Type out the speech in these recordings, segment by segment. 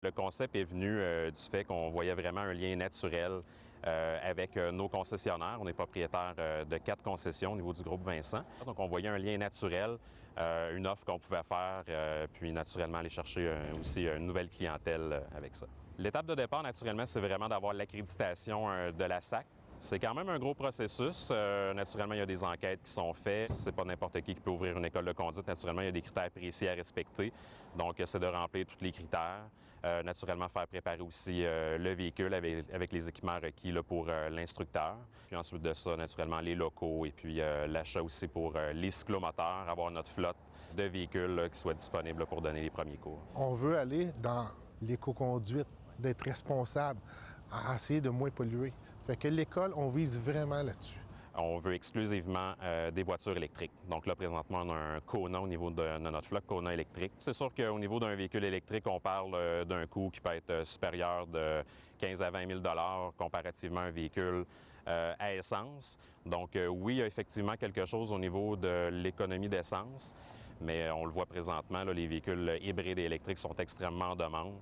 Le concept est venu du fait qu'on voyait vraiment un lien naturel avec nos concessionnaires. On est propriétaire de 4 concessions au niveau du groupe Vincent. Donc, on voyait un lien naturel, une offre qu'on pouvait faire, puis naturellement aller chercher aussi une nouvelle clientèle avec ça. L'étape de départ, naturellement, c'est vraiment d'avoir l'accréditation de la SAC. C'est quand même un gros processus. Naturellement, il y a des enquêtes qui sont faites. C'est pas n'importe qui peut ouvrir une école de conduite. Naturellement, il y a des critères précis à respecter. Donc, c'est de remplir tous les critères. Naturellement, faire préparer aussi le véhicule avec les équipements requis là, pour l'instructeur. Puis ensuite de ça, naturellement, les locaux et puis l'achat aussi pour les cyclomoteurs, avoir notre flotte de véhicules là, qui soit disponible là, pour donner les premiers cours. On veut aller dans l'éco-conduite, d'être responsable, à essayer de moins polluer. Fait que l'école, on vise vraiment là-dessus. On veut exclusivement des voitures électriques. Donc là, présentement, on a un Kona au niveau de notre flotte Kona électrique. C'est sûr qu'au niveau d'un véhicule électrique, on parle d'un coût qui peut être supérieur de 15 à 20 000 comparativement à un véhicule à essence. Donc oui, il y a effectivement quelque chose au niveau de l'économie d'essence, mais on le voit présentement, là, les véhicules hybrides et électriques sont extrêmement en demande.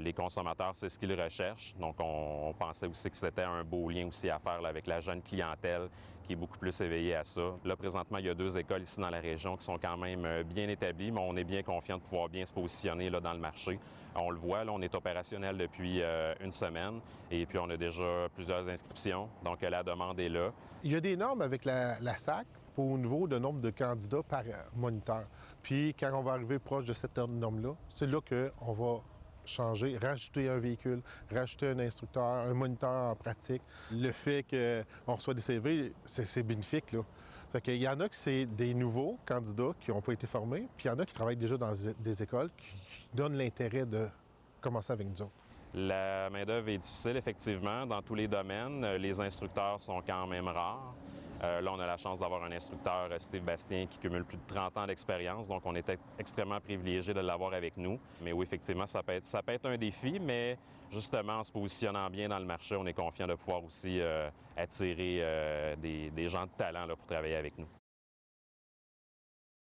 Les consommateurs, c'est ce qu'ils recherchent. Donc, on pensait aussi que c'était un beau lien aussi à faire là, avec la jeune clientèle qui est beaucoup plus éveillée à ça. Là, présentement, il y a 2 écoles ici dans la région qui sont quand même bien établies, mais on est bien confiant de pouvoir bien se positionner là, dans le marché. On le voit, là, on est opérationnel depuis une semaine et puis on a déjà plusieurs inscriptions. Donc, la demande est là. Il y a des normes avec la SAC au niveau de nombre de candidats par moniteur. Puis, quand on va arriver proche de cette norme-là, c'est là qu'on va changer, rajouter un véhicule, rajouter un instructeur, un moniteur en pratique. Le fait qu'on reçoit des CV, c'est bénéfique, là. Fait qu'il y en a qui c'est des nouveaux candidats qui n'ont pas été formés, puis il y en a qui travaillent déjà dans des écoles qui donnent l'intérêt de commencer avec nous autres. La main-d'œuvre est difficile, effectivement, dans tous les domaines. Les instructeurs sont quand même rares. Là, on a la chance d'avoir un instructeur, Steve Bastien, qui cumule plus de 30 ans d'expérience, donc on est extrêmement privilégié de l'avoir avec nous. Mais oui, effectivement, ça peut être un défi, mais justement, en se positionnant bien dans le marché, on est confiant de pouvoir aussi attirer des gens de talent là, pour travailler avec nous.